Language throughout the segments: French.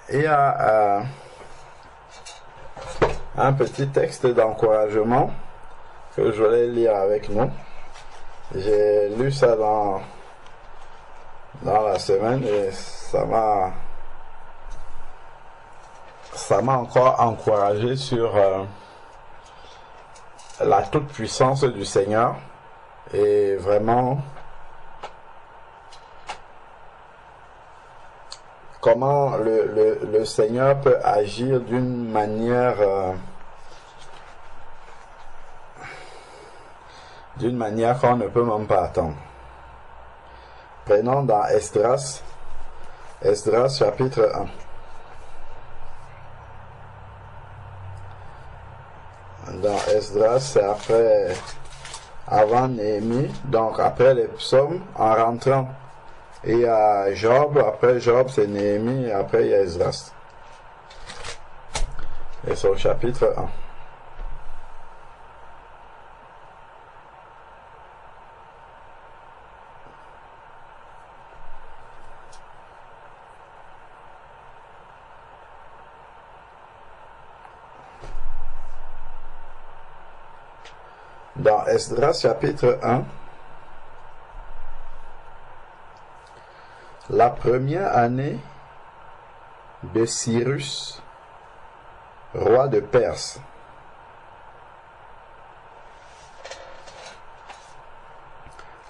Il y a un petit texte d'encouragement que je voulais lire avec nous. J'ai lu ça dans la semaine et ça m'a encore encouragé sur la toute-puissance du Seigneur et vraiment comment le Seigneur peut agir d'une manière qu'on ne peut même pas attendre. Prenons dans Esdras chapitre 1. Dans Esdras, c'est avant Néhémie, donc après les psaumes, en rentrant. Et il y a Job, après Job c'est Néhémie, et après il y a Esdras. Et c'est au chapitre 1. Dans Esdras chapitre 1, la première année de Cyrus, roi de Perse,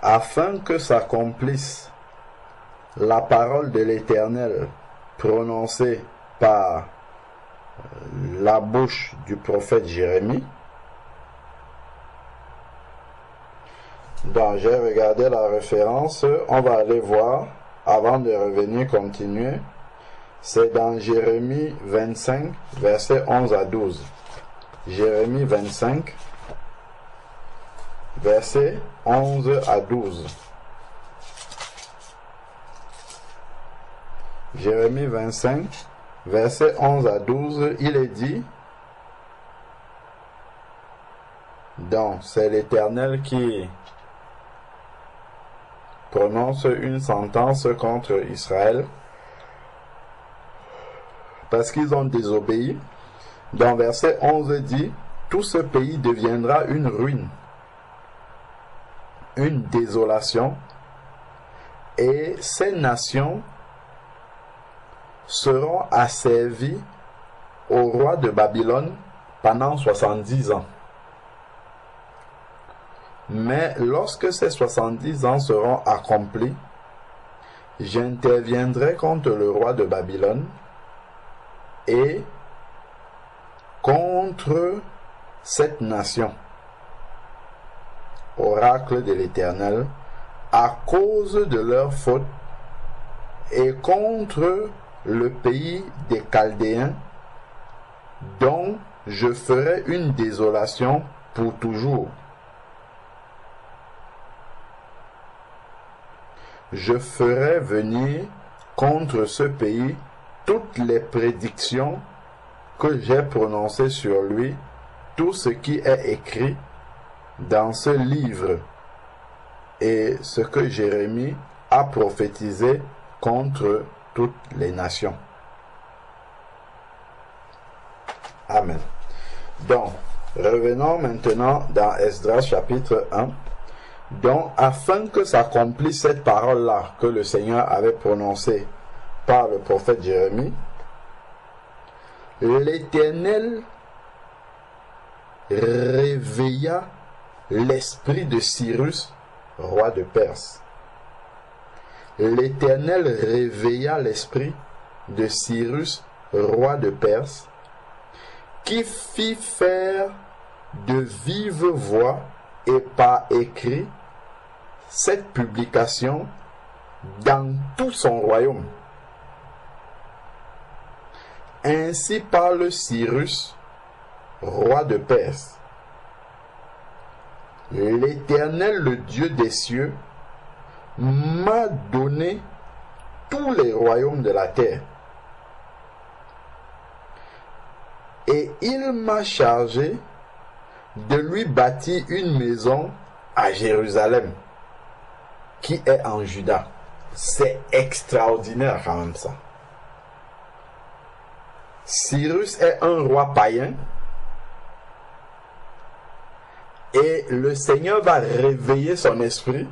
afin que s'accomplisse la parole de l'Éternel prononcée par la bouche du prophète Jérémie. Donc, j'ai regardé la référence, on va aller voir, avant de revenir continuer, c'est dans Jérémie 25, versets 11 à 12. Jérémie 25, versets 11 à 12. Jérémie 25, versets 11 à 12, il est dit, donc c'est l'Éternel qui prononce une sentence contre Israël parce qu'ils ont désobéi. Dans verset 11 dit, tout ce pays deviendra une ruine, une désolation, et ces nations seront asservies au roi de Babylone pendant 70 ans. Mais lorsque ces 70 ans seront accomplis, j'interviendrai contre le roi de Babylone et contre cette nation, oracle de l'Éternel, à cause de leur faute, et contre le pays des Chaldéens, dont je ferai une désolation pour toujours. Je ferai venir contre ce pays toutes les prédictions que j'ai prononcées sur lui, tout ce qui est écrit dans ce livre et ce que Jérémie a prophétisé contre toutes les nations. Amen. Donc, revenons maintenant dans Esdras chapitre 1. Donc, afin que s'accomplisse cette parole-là que le Seigneur avait prononcée par le prophète Jérémie, l'Éternel réveilla l'esprit de Cyrus, roi de Perse. L'Éternel réveilla l'esprit de Cyrus, roi de Perse, qui fit faire de vive voix et par écrit cette publication dans tout son royaume. Ainsi parle Cyrus, roi de Perse. L'Éternel, le Dieu des cieux, m'a donné tous les royaumes de la terre. Et il m'a chargé de lui bâtir une maison à Jérusalem, qui est en Juda. C'est extraordinaire quand même ça. Cyrus est un roi païen et le Seigneur va réveiller son esprit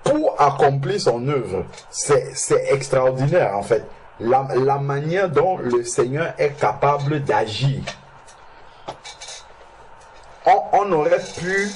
pour accomplir son œuvre. C'est extraordinaire en fait. La manière dont le Seigneur est capable d'agir. On aurait pu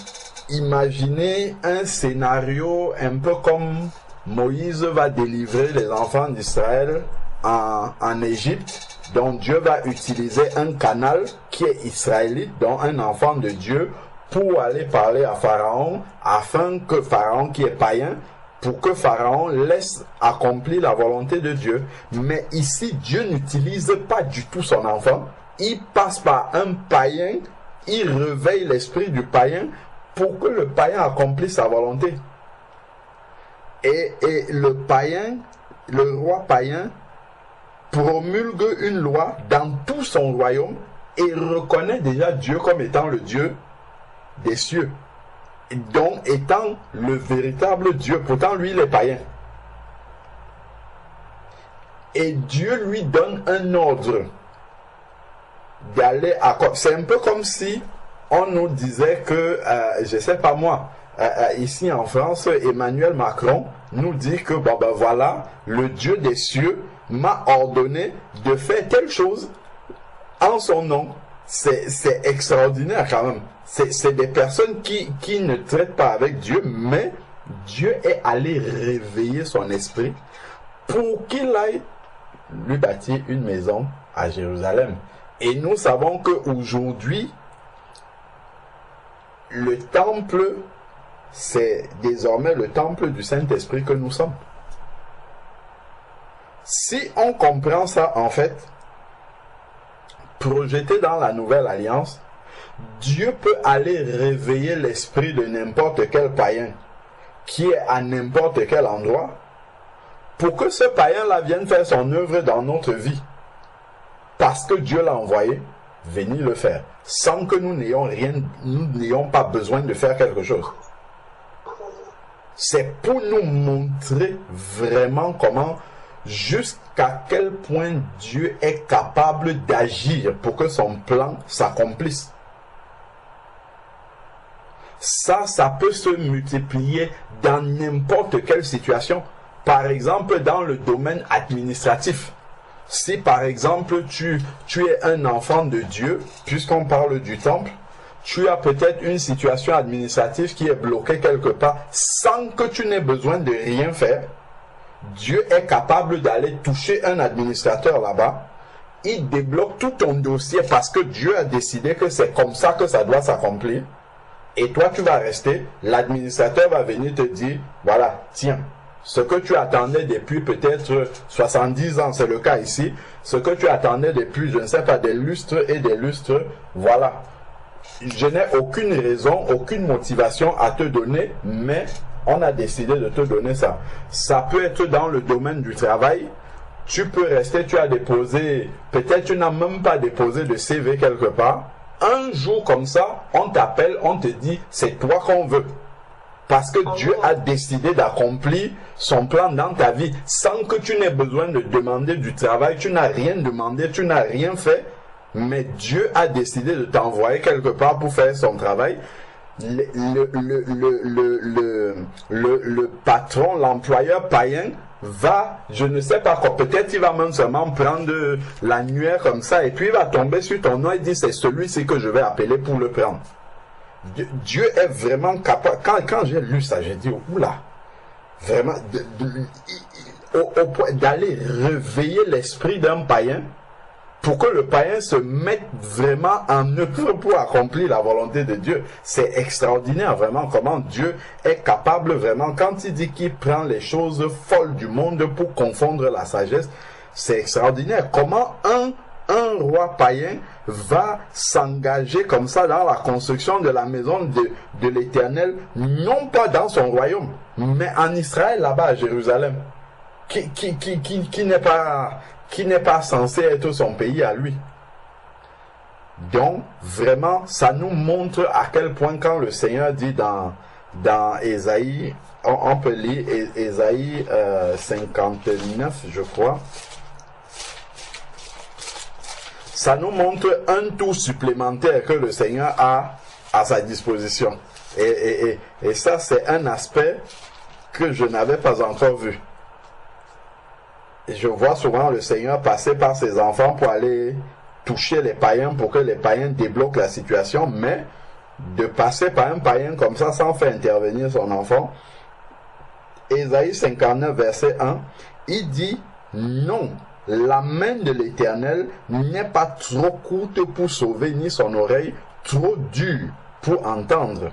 imaginer un scénario un peu comme Moïse va délivrer les enfants d'Israël en Égypte, donc Dieu va utiliser un canal qui est israélite, donc un enfant de Dieu, pour aller parler à Pharaon, afin que Pharaon qui est païen, pour que Pharaon laisse accomplir la volonté de Dieu. Mais ici, Dieu n'utilise pas du tout son enfant, il passe par un païen, il réveille l'esprit du païen pour que le païen accomplisse sa volonté. Et le païen, le roi païen, promulgue une loi dans tout son royaume et reconnaît déjà Dieu comme étant le Dieu des cieux, donc étant le véritable Dieu. Pourtant lui il est païen. Et Dieu lui donne un ordre d'aller à... C'est un peu comme si on nous disait que, je sais pas moi, ici en France, Emmanuel Macron nous dit que bon ben voilà, le Dieu des cieux m'a ordonné de faire telle chose en son nom. C'est extraordinaire quand même. C'est des personnes qui ne traitent pas avec Dieu, mais Dieu est allé réveiller son esprit pour qu'il aille lui bâtir une maison à Jérusalem. Et nous savons qu'aujourd'hui, le temple, c'est désormais le temple du Saint-Esprit que nous sommes. Si on comprend ça, en fait, projeté dans la nouvelle alliance, Dieu peut aller réveiller l'esprit de n'importe quel païen qui est à n'importe quel endroit pour que ce païen-là vienne faire son œuvre dans notre vie. Parce que Dieu l'a envoyé venir le faire, sans que nous n'ayons pas besoin de faire quelque chose. C'est pour nous montrer vraiment comment, jusqu'à quel point Dieu est capable d'agir pour que son plan s'accomplisse. Ça peut se multiplier dans n'importe quelle situation. Par exemple, dans le domaine administratif. Si par exemple tu es un enfant de Dieu, puisqu'on parle du temple, tu as peut-être une situation administrative qui est bloquée quelque part sans que tu n'aies besoin de rien faire. Dieu est capable d'aller toucher un administrateur là-bas. Il débloque tout ton dossier parce que Dieu a décidé que c'est comme ça que ça doit s'accomplir. Et toi, tu vas rester. L'administrateur va venir te dire, voilà, tiens, ce que tu attendais depuis peut-être 70 ans, c'est le cas ici, ce que tu attendais depuis, je ne sais pas, des lustres et des lustres, voilà. Je n'ai aucune raison, aucune motivation à te donner, mais on a décidé de te donner ça. Ça peut être dans le domaine du travail. Tu peux rester, tu as déposé, peut-être tu n'as même pas déposé de CV quelque part. Un jour comme ça, on t'appelle, on te dit, c'est toi qu'on veut. Parce que Dieu a décidé d'accomplir son plan dans ta vie sans que tu n'aies besoin de demander du travail. Tu n'as rien demandé, tu n'as rien fait. Mais Dieu a décidé de t'envoyer quelque part pour faire son travail. Le patron, l'employeur païen va, je ne sais pas quoi, peut-être il va même seulement prendre l'annuaire comme ça et puis il va tomber sur ton nom et dire c'est celui-ci que je vais appeler pour le prendre. Dieu est vraiment capable. Quand j'ai lu ça, j'ai dit oula, vraiment au point d'aller réveiller l'esprit d'un païen pour que le païen se mette vraiment en œuvre pour accomplir la volonté de Dieu. C'est extraordinaire vraiment comment Dieu est capable vraiment, quand il dit qu'il prend les choses folles du monde pour confondre la sagesse, c'est extraordinaire. Comment un roi païen va s'engager comme ça dans la construction de la maison de l'Éternel, non pas dans son royaume, mais en Israël, là-bas à Jérusalem, qui n'est pas censé être son pays à lui. Donc, vraiment, ça nous montre à quel point quand le Seigneur dit dans Ésaïe, on peut lire Ésaïe 59, je crois. ça nous montre un tour supplémentaire que le Seigneur a à sa disposition. Et ça, c'est un aspect que je n'avais pas encore vu. Et je vois souvent le Seigneur passer par ses enfants pour aller toucher les païens, pour que les païens débloquent la situation, mais de passer par un païen comme ça sans faire intervenir son enfant. Ésaïe 59, verset 1, il dit « Non, la main de l'Éternel n'est pas trop courte pour sauver, ni son oreille trop dure pour entendre. »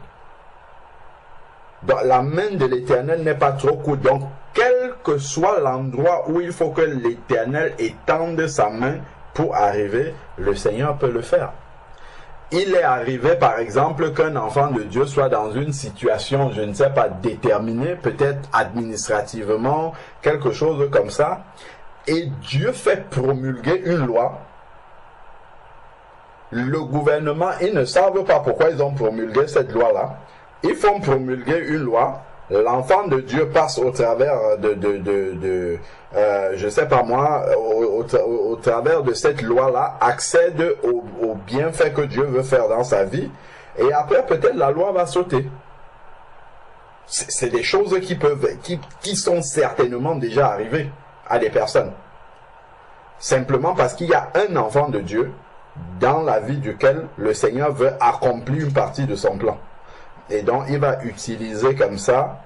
Donc la main de l'Éternel n'est pas trop courte. Donc, quel que soit l'endroit où il faut que l'Éternel étende sa main pour arriver, le Seigneur peut le faire. Il est arrivé, par exemple, qu'un enfant de Dieu soit dans une situation, je ne sais pas, déterminée, peut-être administrativement, quelque chose comme ça, et Dieu fait promulguer une loi. Le gouvernement, ils ne savent pas pourquoi ils ont promulgué cette loi-là. Ils font promulguer une loi. L'enfant de Dieu passe au travers je sais pas moi, au travers de cette loi-là, accède au bienfait que Dieu veut faire dans sa vie, et après peut-être la loi va sauter. C'est des choses qui sont certainement déjà arrivées à des personnes. Simplement parce qu'il y a un enfant de Dieu dans la vie duquel le Seigneur veut accomplir une partie de son plan. Et donc, il va utiliser comme ça,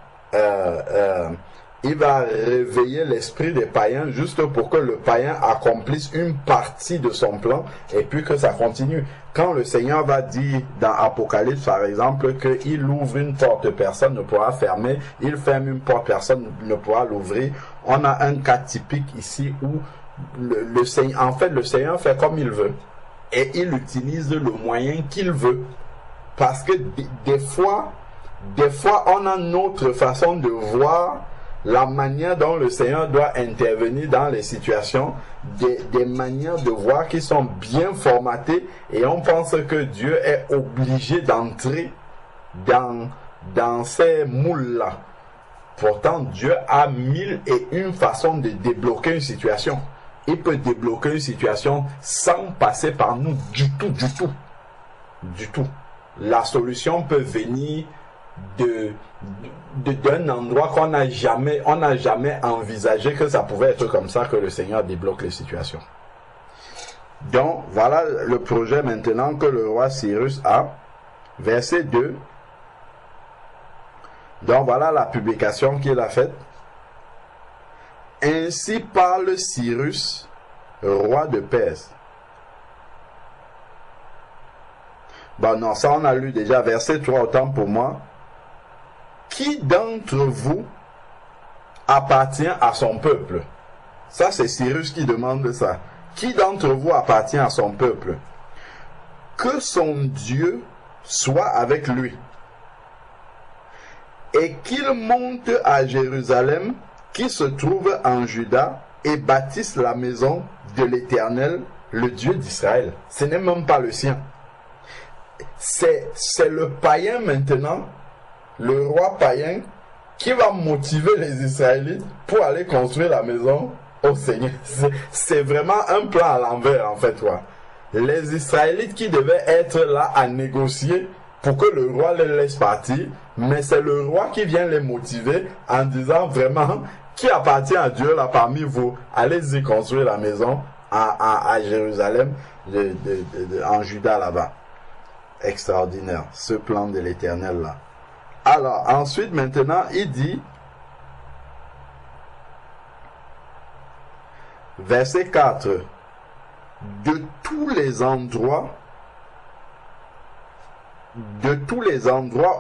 il va réveiller l'esprit des païens juste pour que le païen accomplisse une partie de son plan et puis que ça continue. Quand le Seigneur va dire dans Apocalypse, par exemple, qu'il ouvre une porte, personne ne pourra fermer, il ferme une porte, personne ne pourra l'ouvrir, on a un cas typique ici où le Seigneur fait comme il veut et il utilise le moyen qu'il veut. Parce que des fois, on a notre façon de voir la manière dont le Seigneur doit intervenir dans les situations, des manières de voir qui sont bien formatées, et on pense que Dieu est obligé d'entrer dans ces moules-là. Pourtant, Dieu a 1001 façons de débloquer une situation. Il peut débloquer une situation sans passer par nous du tout. La solution peut venir d'un endroit qu'on n'a jamais envisagé que ça pouvait être comme ça que le Seigneur débloque les situations. Donc, voilà le projet maintenant que le roi Cyrus a. Verset 2. Donc, voilà la publication qu'il a faite. Ainsi parle Cyrus, roi de Perse. Bon, non, ça on a lu déjà, verset 3, autant pour moi. Qui d'entre vous appartient à son peuple? Ça, c'est Cyrus qui demande ça. Qui d'entre vous appartient à son peuple? Que son Dieu soit avec lui. Et qu'il monte à Jérusalem, qui se trouve en Juda, et bâtisse la maison de l'Éternel, le Dieu d'Israël. Ce n'est même pas le sien. C'est le païen maintenant, le roi païen, qui va motiver les Israélites pour aller construire la maison au Seigneur. C'est vraiment un plan à l'envers en fait. Ouais. Les Israélites qui devaient être là à négocier pour que le roi les laisse partir, mais c'est le roi qui vient les motiver en disant vraiment, qui appartient à Dieu là parmi vous, allez-y construire la maison à Jérusalem, en Juda là-bas. Extraordinaire, ce plan de l'Éternel là. Alors, ensuite, maintenant, il dit, verset 4, de tous les endroits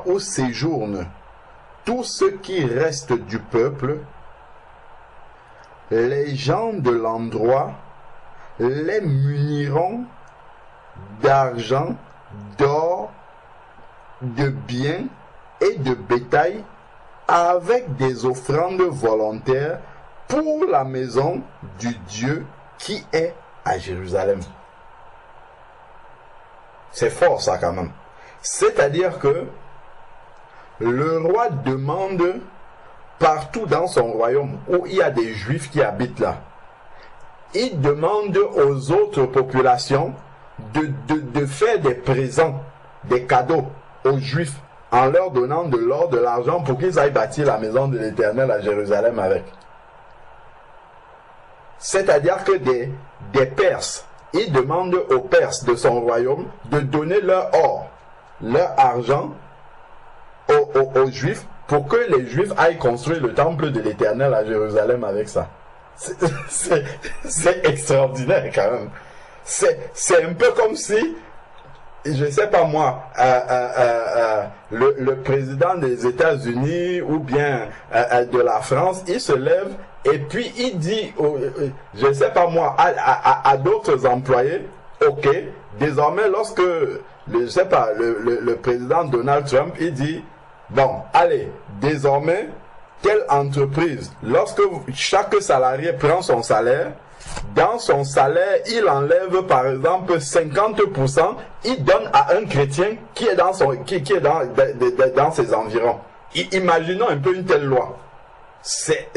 où séjournent tous ceux qui restent du peuple, les gens de l'endroit les muniront d'argent, d'or, de biens et de bétail avec des offrandes volontaires pour la maison du Dieu qui est à Jérusalem. C'est fort ça quand même. C'est-à-dire que le roi demande partout dans son royaume où il y a des Juifs qui habitent là, il demande aux autres populations de faire des présents, des cadeaux aux Juifs, en leur donnant de l'or, de l'argent, pour qu'ils aillent bâtir la maison de l'Éternel à Jérusalem avec. C'est-à-dire que des Perses, il demande aux Perses de son royaume de donner leur or, leur argent aux Juifs, pour que les Juifs aillent construire le temple de l'Éternel à Jérusalem avec ça. C'est extraordinaire quand même. C'est un peu comme si, je sais pas moi, le président des États-Unis ou bien de la France, il se lève et puis il dit, je sais pas moi, à d'autres employés, ok, désormais lorsque, je sais pas, le président Donald Trump, il dit, bon, allez, désormais, telle entreprise, lorsque chaque salarié prend son salaire, dans son salaire, il enlève par exemple 50%, il donne à un chrétien qui est dans ses environs. Imaginons un peu une telle loi. C'est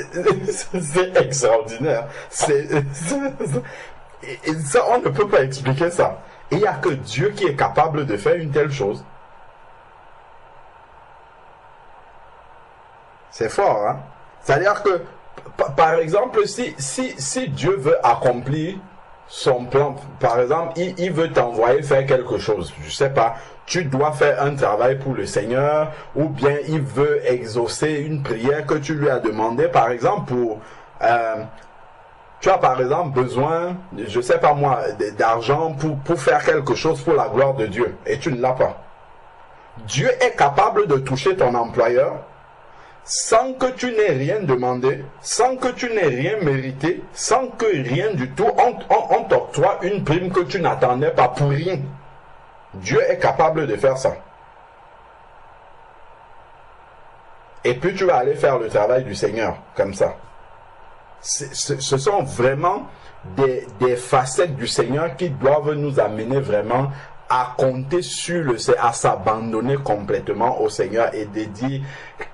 extraordinaire. Et ça, on ne peut pas expliquer ça. Et il n'y a que Dieu qui est capable de faire une telle chose. C'est fort, hein? C'est-à-dire que, par exemple, si Dieu veut accomplir son plan, par exemple, il veut t'envoyer faire quelque chose, je sais pas, tu dois faire un travail pour le Seigneur, ou bien il veut exaucer une prière que tu lui as demandé, par exemple, tu as par exemple besoin, je sais pas moi, d'argent pour faire quelque chose pour la gloire de Dieu, et tu ne l'as pas. Dieu est capable de toucher ton employeur, sans que tu n'aies rien demandé, sans que tu n'aies rien mérité, sans que rien du tout, on t'octroie une prime que tu n'attendais pas pour rien. Dieu est capable de faire ça. Et puis tu vas aller faire le travail du Seigneur, comme ça. Ce sont vraiment des facettes du Seigneur qui doivent nous amener vraiment à compter sur le Seigneur, à s'abandonner complètement au Seigneur et de dire,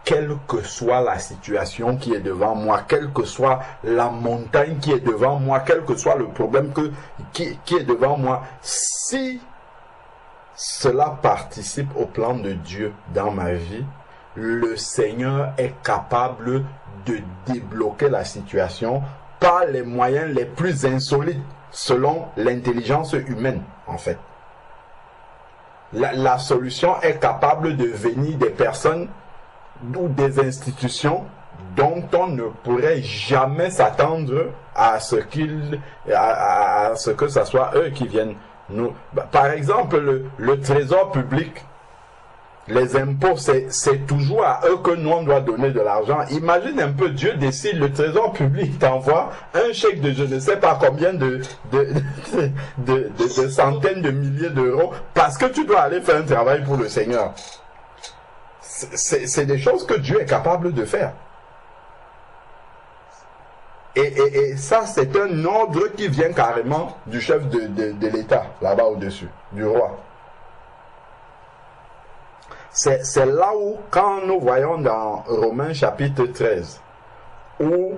quelle que soit la situation qui est devant moi, quelle que soit la montagne qui est devant moi, quel que soit le problème qui est devant moi, si cela participe au plan de Dieu dans ma vie, le Seigneur est capable de débloquer la situation par les moyens les plus insolites selon l'intelligence humaine, en fait. La solution est capable de venir des personnes ou des institutions dont on ne pourrait jamais s'attendre à ce que ce soit eux qui viennent nous. Par exemple, le trésor public, les impôts, c'est toujours à eux que nous on doit donner de l'argent. Imagine un peu, Dieu décide, le trésor public t'envoie un chèque de je ne sais pas combien de centaines de milliers d'euros parce que tu dois aller faire un travail pour le Seigneur. C'est des choses que Dieu est capable de faire. Et ça, c'est un ordre qui vient carrément du chef de l'État, là-bas au-dessus, du roi. C'est là où, quand nous voyons dans Romains chapitre 13, où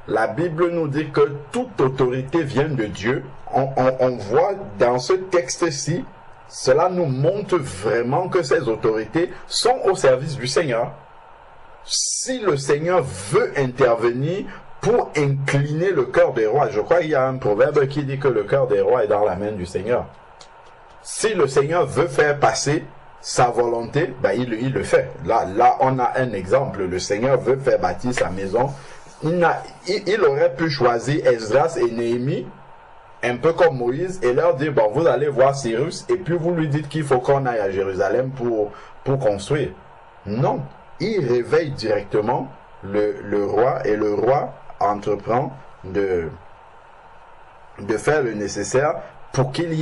la Bible nous dit que toute autorité vient de Dieu, on voit dans ce texte-ci, cela nous montre vraiment que ces autorités sont au service du Seigneur. Si le Seigneur veut intervenir pour incliner le cœur des rois, je crois qu'il y a un proverbe qui dit que le cœur des rois est dans la main du Seigneur. Si le Seigneur veut faire passer sa volonté, ben il le fait. Là, on a un exemple. Le Seigneur veut faire bâtir sa maison. Il aurait pu choisir Esdras et Néhémie, un peu comme Moïse, et leur dire, bon, vous allez voir Cyrus, et puis vous lui dites qu'il faut qu'on aille à Jérusalem pour construire. Non. Il réveille directement le roi, et le roi entreprend de faire le nécessaire pour qu'il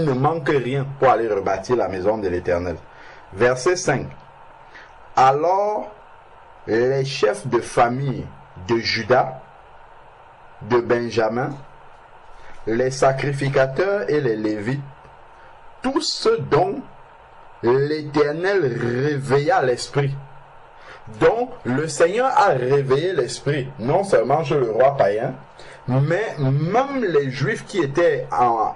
ne manque rien pour aller rebâtir la maison de l'Éternel. Verset 5. Alors, les chefs de famille de Juda, de Benjamin, les sacrificateurs et les Lévites, tous ceux dont l'Éternel réveilla l'esprit, Donc, le Seigneur a réveillé l'esprit, non seulement chez le roi païen, mais même les Juifs qui étaient en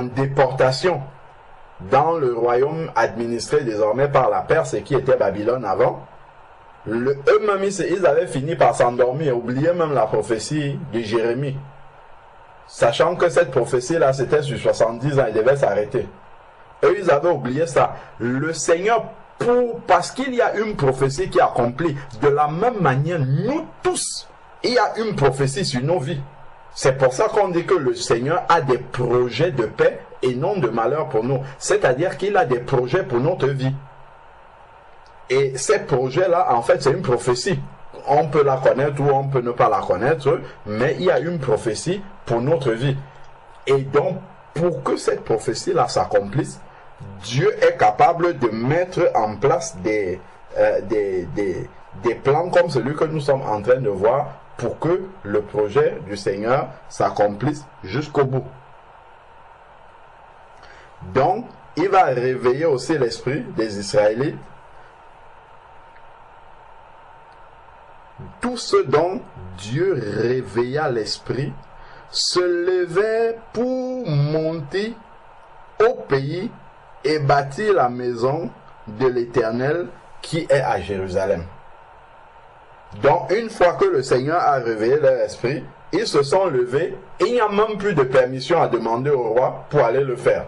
déportation dans le royaume administré désormais par la Perse et qui était Babylone avant, eux-mêmes, ils avaient fini par s'endormir et oublier même la prophétie de Jérémie. Sachant que cette prophétie-là, c'était sur 70 ans, il devait s'arrêter. Eux, ils avaient oublié ça. Le Seigneur, parce qu'il y a une prophétie qui est accomplie, de la même manière, nous tous, il y a une prophétie sur nos vies. C'est pour ça qu'on dit que le Seigneur a des projets de paix et non de malheur pour nous. C'est-à-dire qu'il a des projets pour notre vie. Et ces projets-là, en fait, c'est une prophétie. On peut la connaître ou on peut ne pas la connaître, mais il y a une prophétie pour notre vie. Et donc, pour que cette prophétie-là s'accomplisse, Dieu est capable de mettre en place des plans comme celui que nous sommes en train de voir pour que le projet du Seigneur s'accomplisse jusqu'au bout. Donc, il va réveiller aussi l'esprit des Israélites. Tout ce dont Dieu réveilla l'esprit se levait pour monter au pays et bâtir la maison de l'Éternel qui est à Jérusalem. Donc, une fois que le Seigneur a réveillé leur esprit, ils se sont levés et il n'y a même plus de permission à demander au roi pour aller le faire.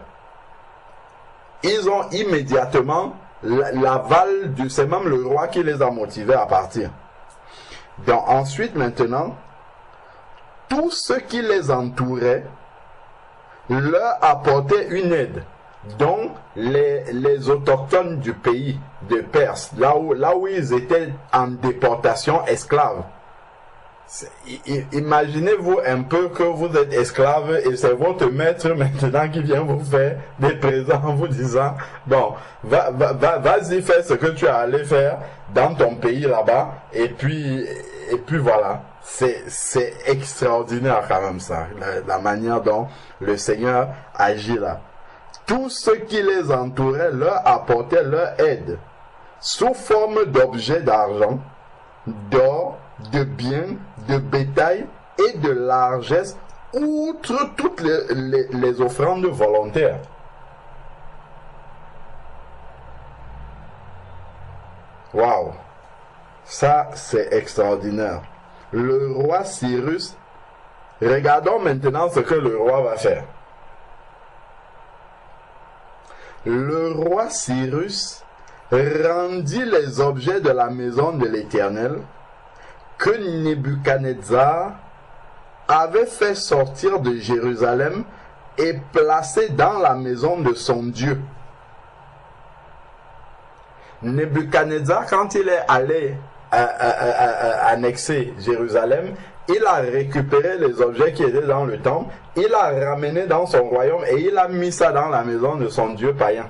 Ils ont immédiatement l'aval du... C'est même le roi qui les a motivés à partir. Donc ensuite, maintenant, tous ceux qui les entouraient leur apportaient une aide. Donc, les autochtones du pays de Perse, là où ils étaient en déportation esclave. Imaginez-vous un peu que vous êtes esclave et c'est votre maître maintenant qui vient vous faire des présents en vous disant bon, vas-y, fais ce que tu as allé faire dans ton pays là-bas et puis voilà. C'est extraordinaire quand même ça, la manière dont le Seigneur agit là. Tous ceux qui les entouraient leur apportaient leur aide sous forme d'objets d'argent, d'or, de biens, de bétail et de largesse, outre toutes les offrandes volontaires. Waouh! Ça, c'est extraordinaire. Le roi Cyrus, regardons maintenant ce que le roi va faire. Le roi Cyrus rendit les objets de la maison de l'Éternel que Nebuchadnezzar avait fait sortir de Jérusalem et placé dans la maison de son Dieu. Nebuchadnezzar, quand il est allé annexer Jérusalem, il a récupéré les objets qui étaient dans le temple, il a ramené dans son royaume et il a mis ça dans la maison de son Dieu païen.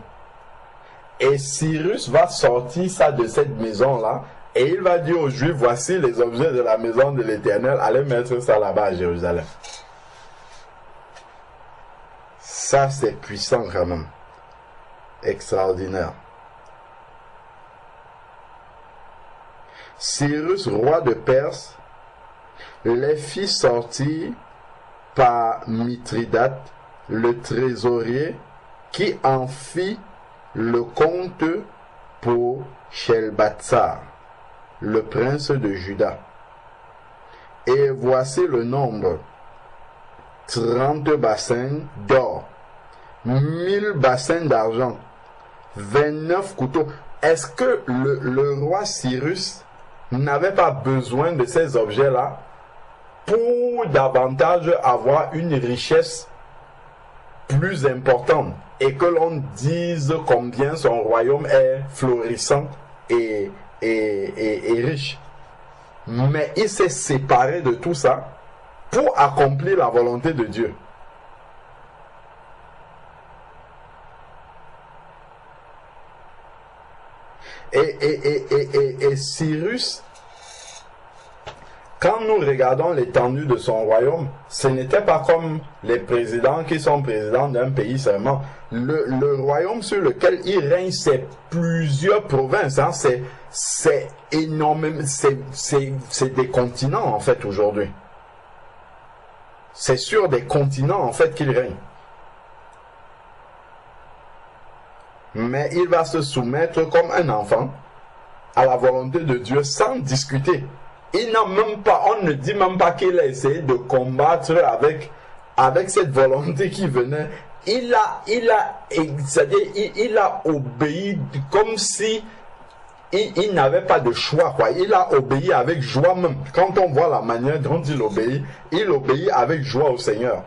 Et Cyrus va sortir ça de cette maison-là et il va dire aux Juifs, voici les objets de la maison de l'Éternel, allez mettre ça là-bas à Jérusalem. Ça, c'est puissant quand même. Extraordinaire. Cyrus, roi de Perse, les fit sortir par Mithridate, le trésorier, qui en fit le compte pour Shelbatsar, le prince de Juda. Et voici le nombre: 30 bassins d'or, 1000 bassins d'argent, 29 couteaux. Est-ce que le roi Cyrus n'avait pas besoin de ces objets-là pour davantage avoir une richesse plus importante et que l'on dise combien son royaume est florissant et riche? Mais il s'est séparé de tout ça pour accomplir la volonté de Dieu. Et Cyrus, quand nous regardons l'étendue de son royaume, ce n'était pas comme les présidents qui sont présidents d'un pays seulement. Le royaume sur lequel il règne, c'est plusieurs provinces. Hein. C'est énorme. C'est des continents, en fait, aujourd'hui. C'est sur des continents, en fait, qu'il règne. Mais il va se soumettre comme un enfant à la volonté de Dieu sans discuter. Il n'a même pas, on ne dit même pas qu'il a essayé de combattre avec cette volonté qui venait. Il a obéi comme si il n'avait pas de choix, quoi. Il a obéi avec joie même. Quand on voit la manière dont il obéit avec joie au Seigneur.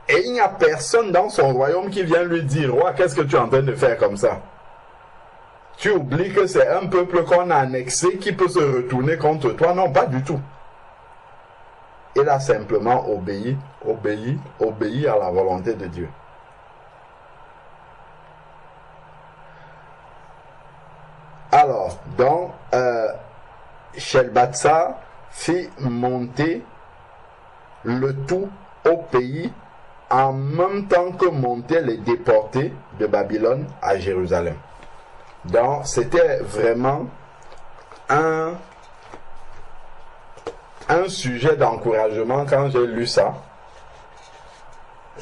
Et il n'y a personne dans son royaume qui vient lui dire, roi, qu'est-ce que tu es en train de faire comme ça? Tu oublies que c'est un peuple qu'on a annexé qui peut se retourner contre toi. Non, pas du tout. Il a simplement obéi à la volonté de Dieu. Alors, donc, Shalmaneser fit monter le tout au pays en même temps que montaient les déportés de Babylone à Jérusalem. Donc, c'était vraiment un sujet d'encouragement quand j'ai lu ça.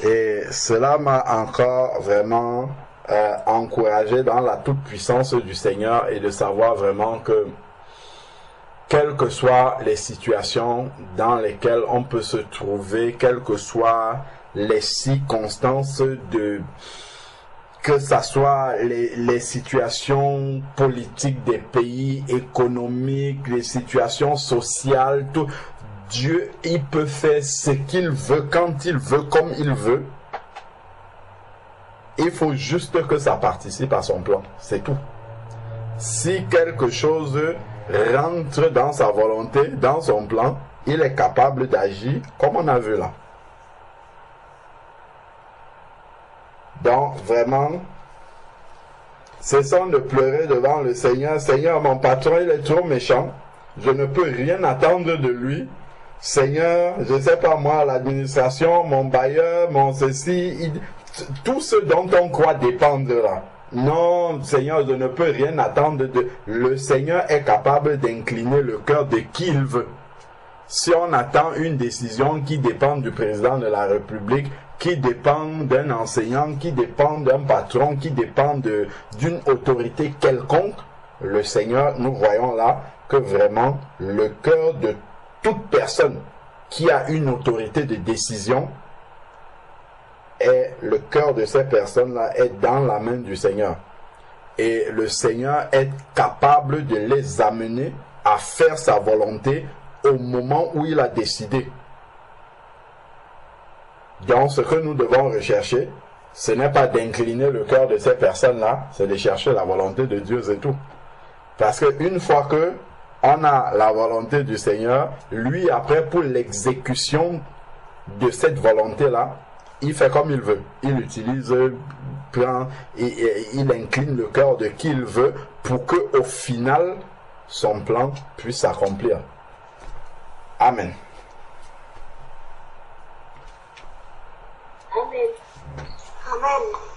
Et cela m'a encore vraiment encouragé dans la toute-puissance du Seigneur et de savoir vraiment que quelles que soient les situations dans lesquelles on peut se trouver, quelles que soient les circonstances que ça soit les situations politiques des pays, économiques, les situations sociales, tout, Dieu, il peut faire ce qu'il veut, quand il veut, comme il veut. Il faut juste que ça participe à son plan, c'est tout. Si quelque chose rentre dans sa volonté, dans son plan, il est capable d'agir comme on a vu là. Donc, vraiment, cessons de pleurer devant le Seigneur. Seigneur, mon patron, il est trop méchant. Je ne peux rien attendre de lui. Seigneur, je ne sais pas moi, l'administration, mon bailleur, mon ceci, tout ce dont on croit dépendre là. Non, Seigneur, je ne peux rien attendre de... Le Seigneur est capable d'incliner le cœur de qui il veut. Si on attend une décision qui dépend du président de la République, qui dépend d'un enseignant, qui dépend d'un patron, qui dépend d'une autorité quelconque, le Seigneur, nous voyons là que vraiment le cœur de toute personne qui a une autorité de décision, et le cœur de ces personnes-là est dans la main du Seigneur. Et le Seigneur est capable de les amener à faire sa volonté au moment où il a décidé. Donc, ce que nous devons rechercher, ce n'est pas d'incliner le cœur de ces personnes-là, c'est de chercher la volonté de Dieu, c'est tout. Parce qu'une fois que on a la volonté du Seigneur, lui, après, pour l'exécution de cette volonté-là, il fait comme il veut. Il utilise, prend, il incline le cœur de qui il veut pour que, au final, son plan puisse s'accomplir. Amen. Amen. Amen.